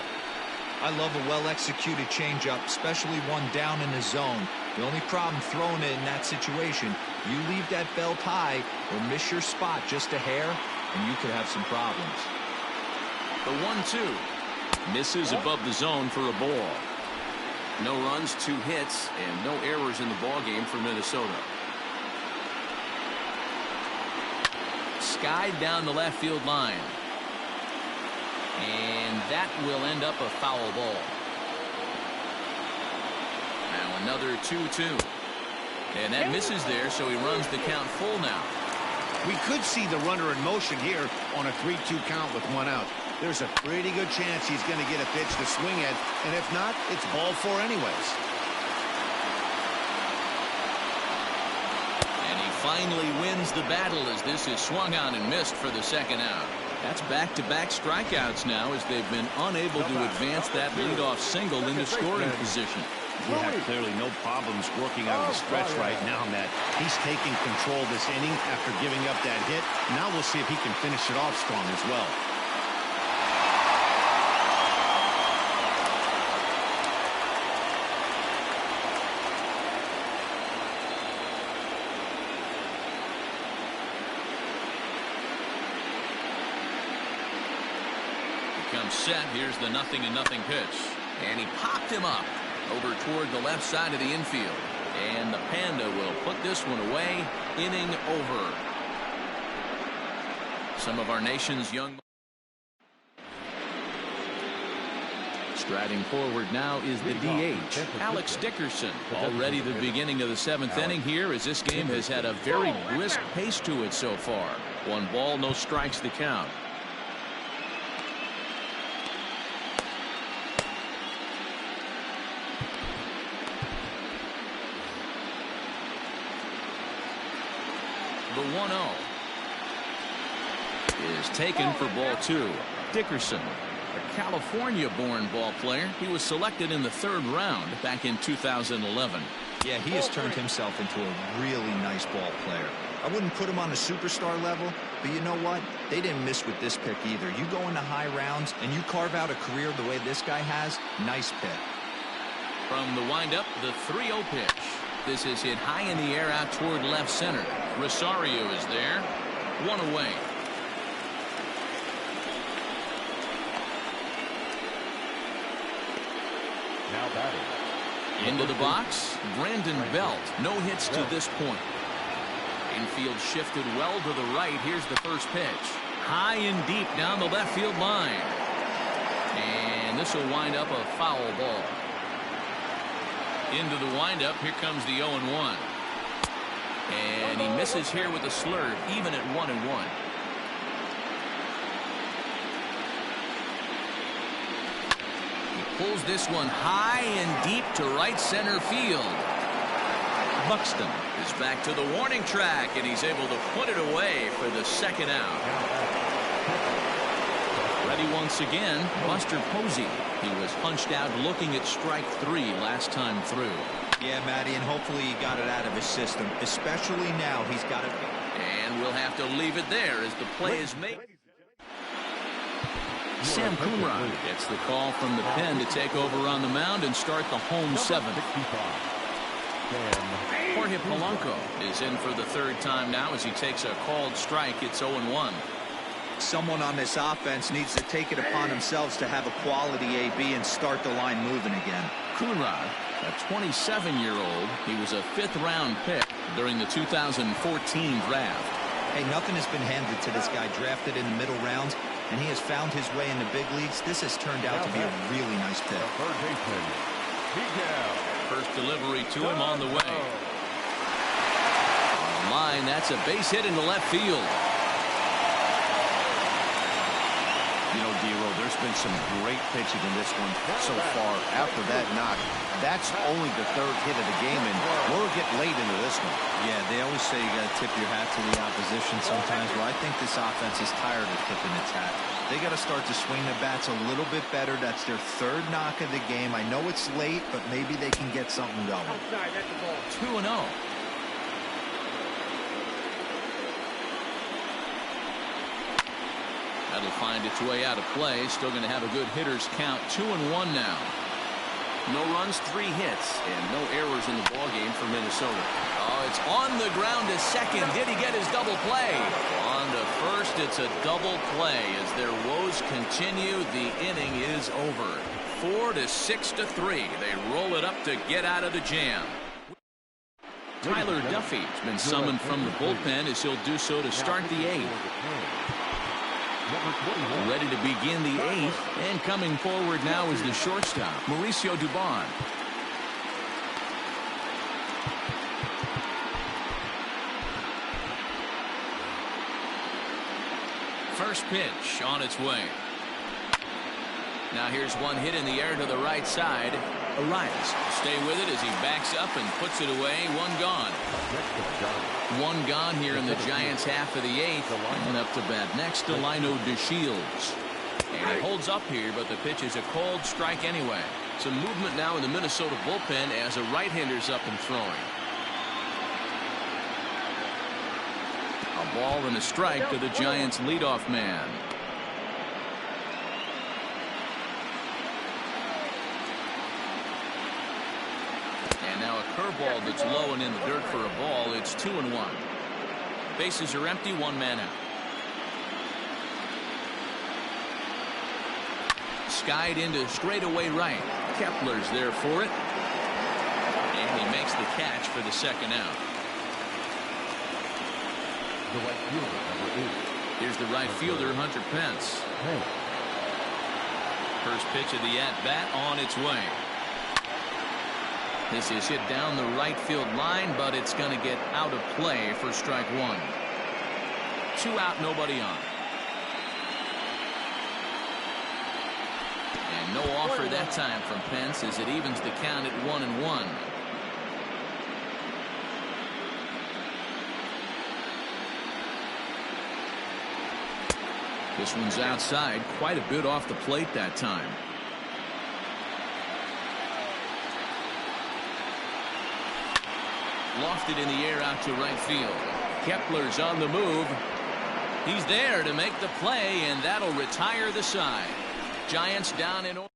I love a well-executed change-up, especially one down in the zone. The only problem throwing it in that situation, you leave that belt high or miss your spot just a hair, and you could have some problems. The 1-2 misses above the zone for a ball. No runs, 2 hits, and no errors in the ball game for Minnesota. Skied down the left field line. And that will end up a foul ball. Now another 2-2. And that misses there, so he runs the count full now. We could see the runner in motion here on a 3-2 count with 1 out. There's a pretty good chance he's going to get a pitch to swing at, and if not, it's ball 4 anyways. And he finally wins the battle as this is swung on and missed for the second out. That's back-to-back strikeouts now as they've been unable to advance that leadoff single into scoring position. Yeah, clearly no problems working out of the stretch right now, Matt. He's taking control this inning after giving up that hit. Now we'll see if he can finish it off strong as well. Comes set. Here's the 0-0 pitch. And he popped him up over toward the left side of the infield. And the Panda will put this one away. Inning over. Some of our nation's young. Striding forward now is the DH, Alex Dickerson. Already the beginning of the 7th inning here as this game has had a very brisk pace to it so far. 1 ball, no strikes to count. The 1-0 is taken for ball 2. Dickerson, a California-born ball player. He was selected in the 3rd round back in 2011. Yeah, he has turned himself into a really nice ball player. I wouldn't put him on a superstar level, but you know what? They didn't miss with this pick either. You go into high rounds and you carve out a career the way this guy has, nice pick. From the windup, the 3-0 pitch. This is hit high in the air out toward left center. Rosario is there. 1 away. Now batting. Into the box, Brandon Belt. No hits to this point. Infield shifted well to the right. Here's the first pitch. High and deep down the left field line. And this will wind up a foul ball. Into the windup, here comes the 0-1. And he misses here with a slurve, even at 1-1. He pulls this one high and deep to right center field. Buxton is back to the warning track, and he's able to put it away for the 2nd out. ready once again. Buster Posey. He was punched out looking at strike 3 last time through. Yeah, Matty, and hopefully he got it out of his system. Especially now, he's got it. And we'll have to leave it there as the play is made. Sam Coonrod gets the call from the pen to take over on the mound and start the home 7th. Jorge Polanco is in for the 3rd time now as he takes a called strike. It's 0-1. Someone on this offense needs to take it upon themselves to have a quality AB and start the line moving again. Coonrod, a 27-year-old, he was a 5th-round pick during the 2014 draft. Hey, nothing has been handed to this guy, drafted in the middle rounds, and he has found his way in the big leagues. This has turned out to be a really nice pick. First delivery to him on the way. On the line, that's a base hit into left field. You know, D-Row, there's been some great pitching in this one so far. After that knock, that's only the 3rd hit of the game, and we're getting late into this one. Yeah, they always say you got to tip your hat to the opposition sometimes. Well, I think this offense is tired of tipping its hat. They got to start to swing the bats a little bit better. That's their 3rd knock of the game. I know it's late, but maybe they can get something going. Outside, that's the ball. 2-0. That'll find its way out of play. Still going to have a good hitter's count. 2-1 now. No runs, 3 hits, and no errors in the ballgame for Minnesota. Oh, it's on the ground to second. Did he get his double play? On to first, it's a double play. As their woes continue, the inning is over. 4-6-3. They roll it up to get out of the jam. Tyler Duffy has been summoned from the bullpen as he'll do so to start the 8th. Ready to begin the 8th, and coming forward now is the shortstop, Mauricio Dubon. First pitch on its way. Now here's one hit in the air to the right side. Arias stay with it as he backs up and puts it away. 1 gone. 1 gone here in the Giants' half of the 8th. And up to bat next to Lino DeShields. And he holds up here, but the pitch is a cold strike anyway. Some movement now in the Minnesota bullpen as a right-hander's up and throwing. A ball and a strike to the Giants' leadoff man. And now a curveball that's low and in the dirt for a ball. It's 2-1. Bases are empty, 1 man out. Skied into straightaway right. Kepler's there for it. And he makes the catch for the 2nd out. The right fielder, number 8. Here's the right fielder, Hunter Pence. First pitch of the at-bat on its way. This is hit down the right field line, but it's going to get out of play for strike 1. 2 out, nobody on. And no offer that time from Pence as it evens the count at 1-1. This one's outside, quite a bit off the plate that time. Lofted in the air out to right field. Kepler's on the move. He's there to make the play, and that'll retire the side. Giants down in order.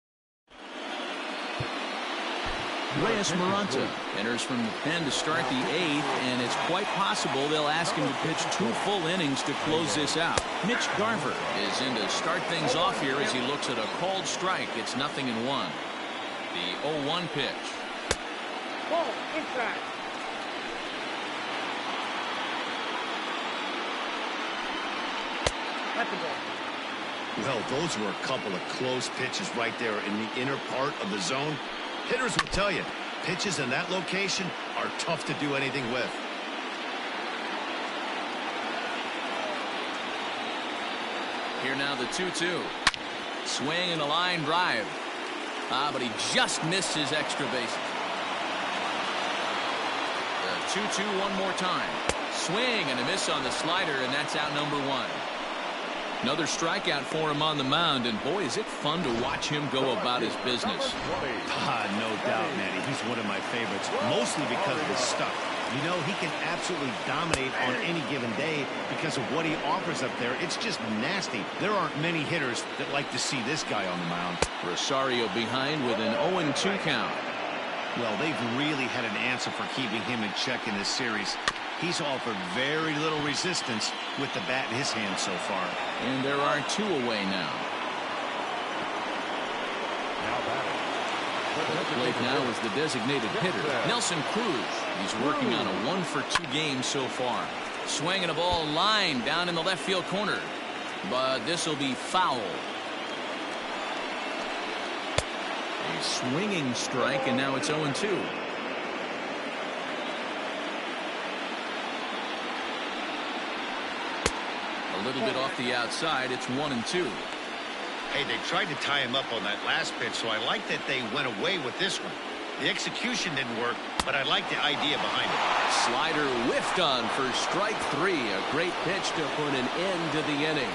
Reyes Maranta enters from the pen to start the 8th, and it's quite possible they'll ask him to pitch 2 full innings to close this out. Mitch Garver is in to start things off here as he looks at a called strike. It's 0-1. The 0-1 pitch. Ball, inside. That's the ball. Well, those were a couple of close pitches right there in the inner part of the zone. Hitters will tell you, pitches in that location are tough to do anything with. Here now the 2-2. Swing and a line drive. But he just missed his extra bases. The 2-2 one more time. Swing and a miss on the slider, and that's out number 1. Another strikeout for him on the mound, and boy, is it fun to watch him go about his business. No doubt, Matty. He's one of my favorites, mostly because of his stuff. You know, he can absolutely dominate on any given day because of what he offers up there. It's just nasty. There aren't many hitters that like to see this guy on the mound. Rosario behind with an 0-2 count. Well, they've really had an answer for keeping him in check in this series. He's offered very little resistance with the bat in his hand so far. And there are 2 away now. At the plate now is the designated hitter, Nelson Cruz. He's working on a 1-for-2 game so far. Swinging a ball line down in the left field corner. But this will be foul. A swinging strike, and now it's 0-2. A little bit off the outside. It's 1-2. Hey, they tried to tie him up on that last pitch, so I like that they went away with this one. The execution didn't work, but I like the idea behind it. Slider whiffed on for strike 3. A great pitch to put an end to the inning.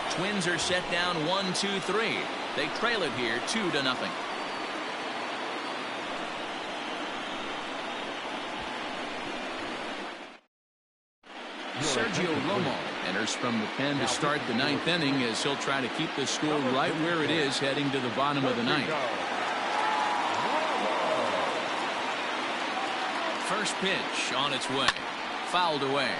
Twins are set down 1-2-3. They trail it here 2-0. Sergio Romo enters from the pen to start the 9th inning as he'll try to keep the score right where it is heading to the bottom of the 9th. First pitch on its way. Fouled away.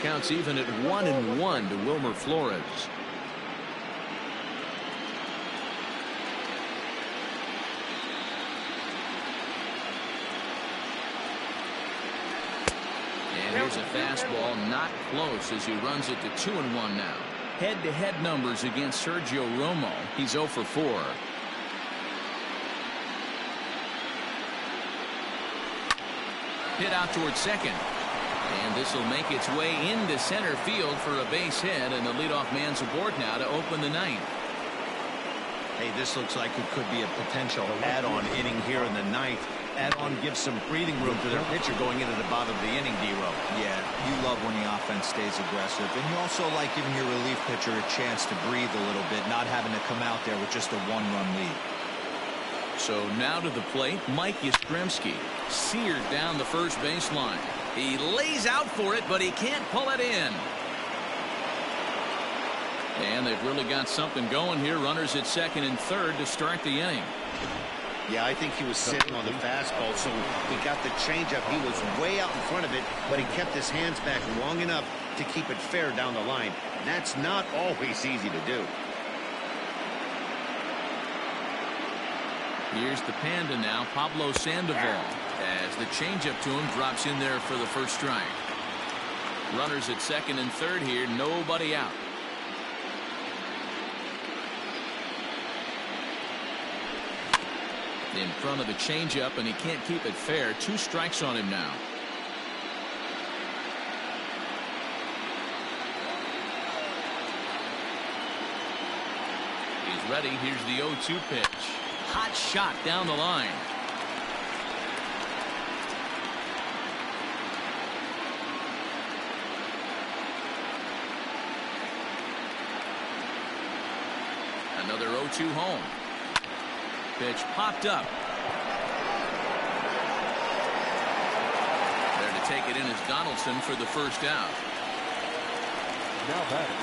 Counts even at 1-1 to Wilmer Flores. And here's a fastball not close as he runs it to 2-1 now. Head-to-head numbers against Sergio Romo. He's 0 for 4. Hit out towards second. And this will make its way into center field for a base hit, and the leadoff man's aboard now to open the 9th. Hey, this looks like it could be a potential add-on inning here in the 9th. Add-on gives some breathing room to their pitcher going into the bottom of the inning, D-Row. Yeah, you love when the offense stays aggressive, and you also like giving your relief pitcher a chance to breathe a little bit, not having to come out there with just a 1-run lead. So now to the plate, Mike Yastrzemski, seared down the first baseline. He lays out for it, but he can't pull it in. And they've really got something going here. Runners at second and third to start the inning. Yeah, I think he was sitting on the fastball, so he got the changeup. He was way out in front of it, but he kept his hands back long enough to keep it fair down the line. That's not always easy to do. Here's the Panda now, Pablo Sandoval, as the changeup to him drops in there for the first strike. Runners at second and third here, nobody out. In front of the changeup, and he can't keep it fair. 2 strikes on him now. He's ready. Here's the 0-2 pitch. Hot shot down the line. Another 0-2 home. Pitch popped up. There to take it in is Donaldson for the first out. Now batting,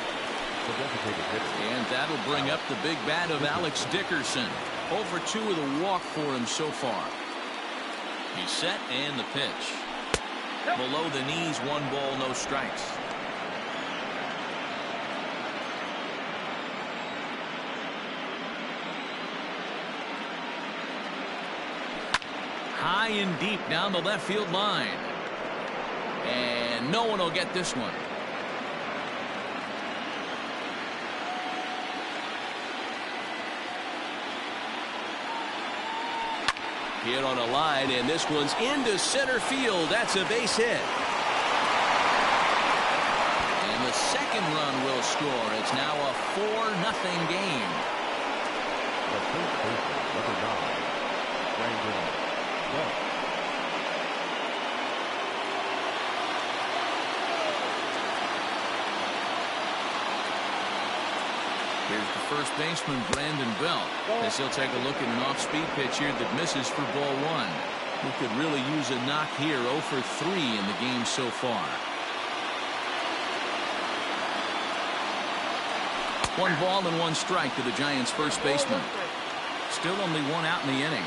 the designated hitter. And that'll bring up the big bat of Alex Dickerson. 0 for 2 with a walk for him so far. He's set, and the pitch. Below the knees, 1 ball, no strikes. High and deep down the left field line. And no one will get this one. Hit on a line, and this one's into center field. That's a base hit. And the second run will score. It's now a 4-0 game. Here's the first baseman, Brandon Belt, as he'll take a look at an off-speed pitch here that misses for ball one. He could really use a knock here. 0 for 3 in the game so far. 1 ball and 1 strike to the Giants' first baseman. Still only 1 out in the inning.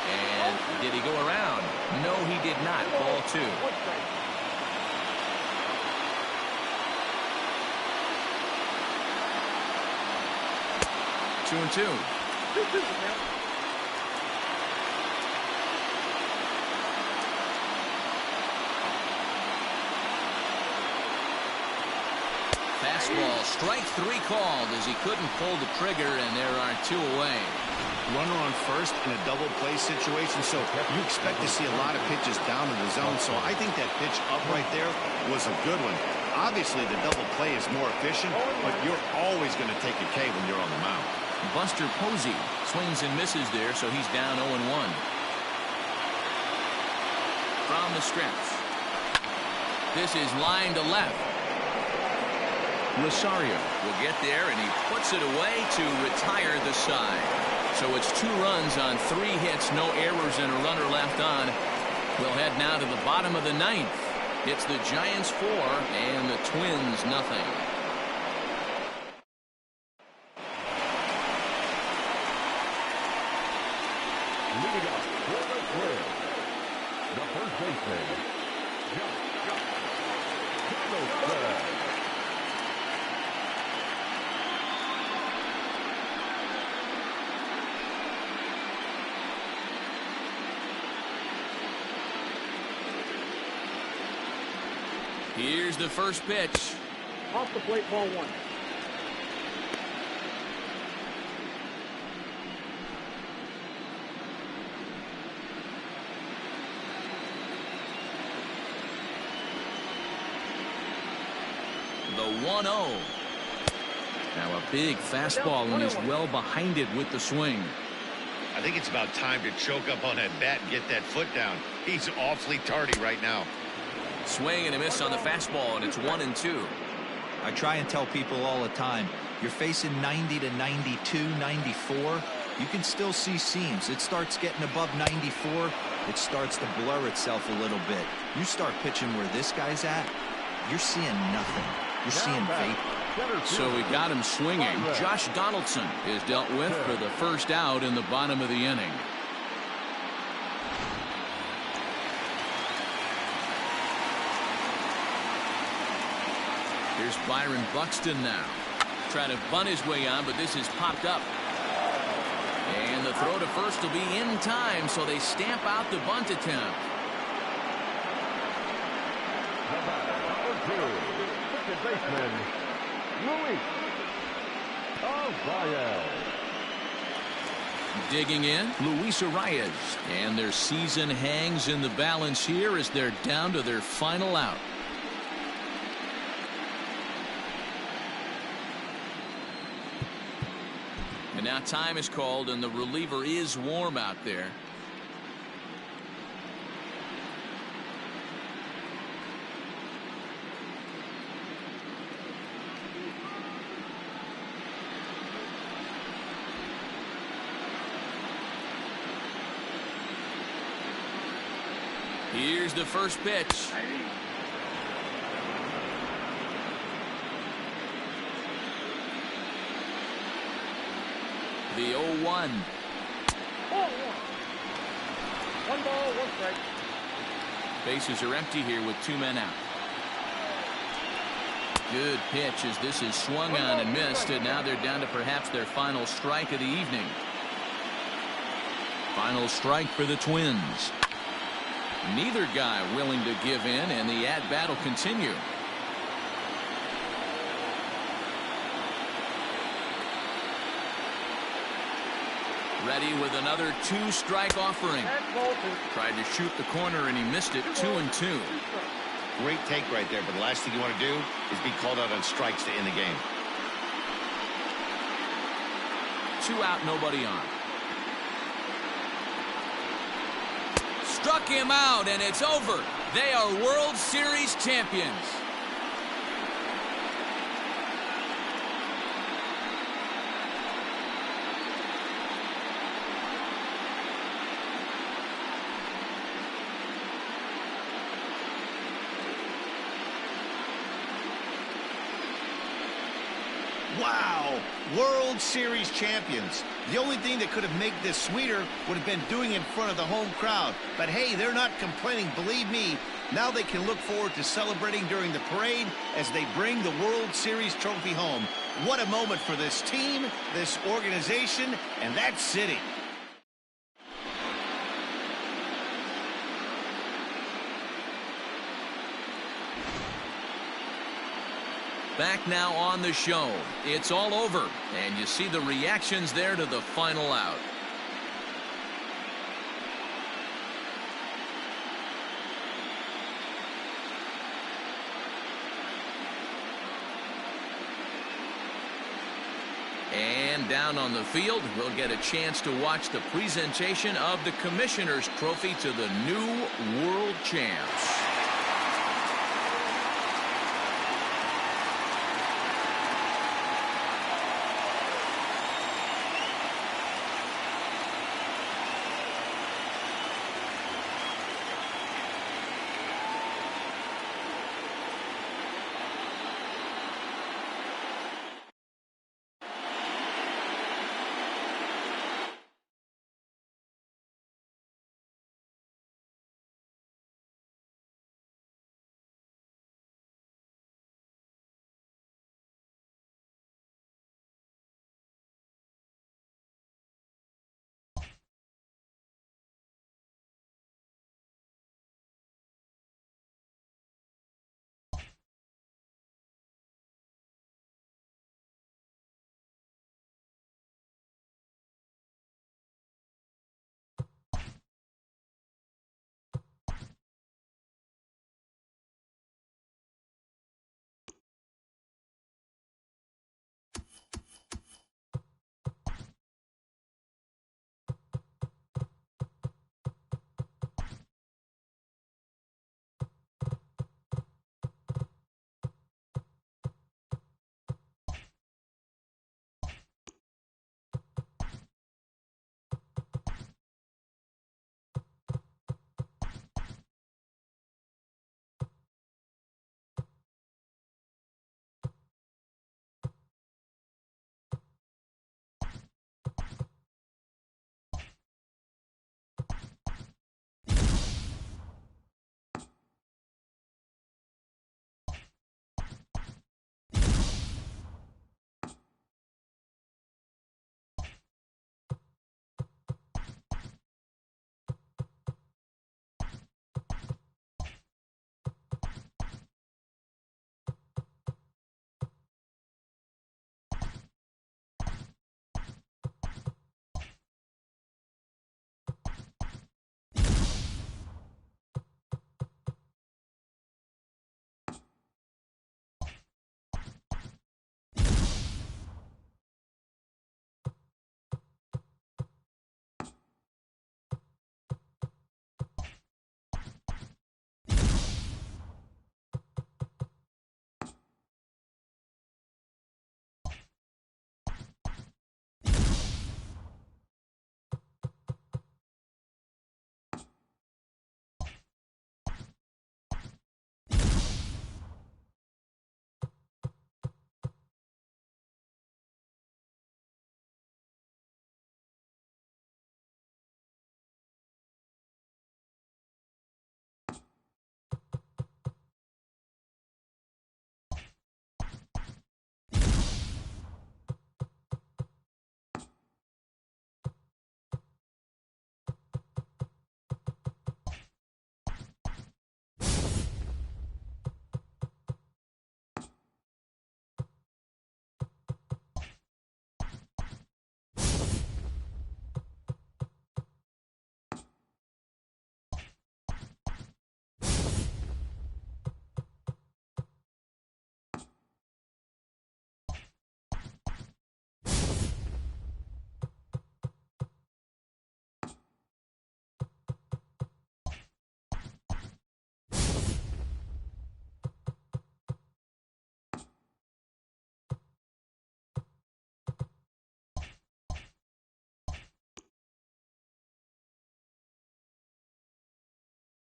And did he go around? No, he did not. Ball 2. 2-2. Fastball, strike 3 called as he couldn't pull the trigger, and there are 2 away. Runner on first in a double play situation, so you expect to see a lot of pitches down in the zone. So I think that pitch up right there was a good one. Obviously, the double play is more efficient, but you're always going to take a K when you're on the mound. Buster Posey swings and misses there, so he's down 0-1. From the stretch. This is line to left. Rosario will get there, and he puts it away to retire the side. So it's 2 runs on 3 hits, no errors, and a runner left on. We'll head now to the bottom of the 9th. It's the Giants 4 and the Twins nothing. Leading up for the Twins, the first baseman, Josh. Here's the first pitch. Off the plate, ball 1. The 1-0. Now a big fastball, and he's well behind it with the swing. I think it's about time to choke up on that bat and get that foot down. He's awfully tardy right now. Swing and a miss on the fastball, and it's 1-2. I try and tell people all the time, you're facing 90 to 92, 94. You can still see seams. It starts getting above 94. It starts to blur itself a little bit. You start pitching where this guy's at, you're seeing nothing. You're seeing vapor. So we got him swinging. Josh Donaldson is dealt with for the first out in the bottom of the inning. Here's Byron Buxton now. Trying to bunt his way on, but this is popped up. And the throw to first will be in time, so they stamp out the bunt attempt. Number 2, second baseman, Luis Arias. Digging in, Luis Arias. And their season hangs in the balance here as they're down to their final out. And now time is called, and the reliever is warm out there. Here's the first pitch. The 0-1. Ball 1. 1 ball, 1 strike. Bases are empty here with 2 men out. Good pitch as this is swung on and missed, and now they're down to perhaps their final strike of the evening. Final strike for the Twins. Neither guy willing to give in, and the at-bat will continue. Ready with another 2-strike offering. Tried to shoot the corner, and he missed it. 2-2. Great take right there, but the last thing you want to do is be called out on strikes to end the game. 2 out, nobody on. Struck him out, and it's over. They are World Series champions. Wow, World Series champions. The only thing that could have made this sweeter would have been doing it in front of the home crowd. But hey, they're not complaining, believe me. Now they can look forward to celebrating during the parade as they bring the World Series trophy home. What a moment for this team, this organization, and that city. Back now on the show. It's all over, and you see the reactions there to the final out. And down on the field, we'll get a chance to watch the presentation of the Commissioner's Trophy to the new World Champs.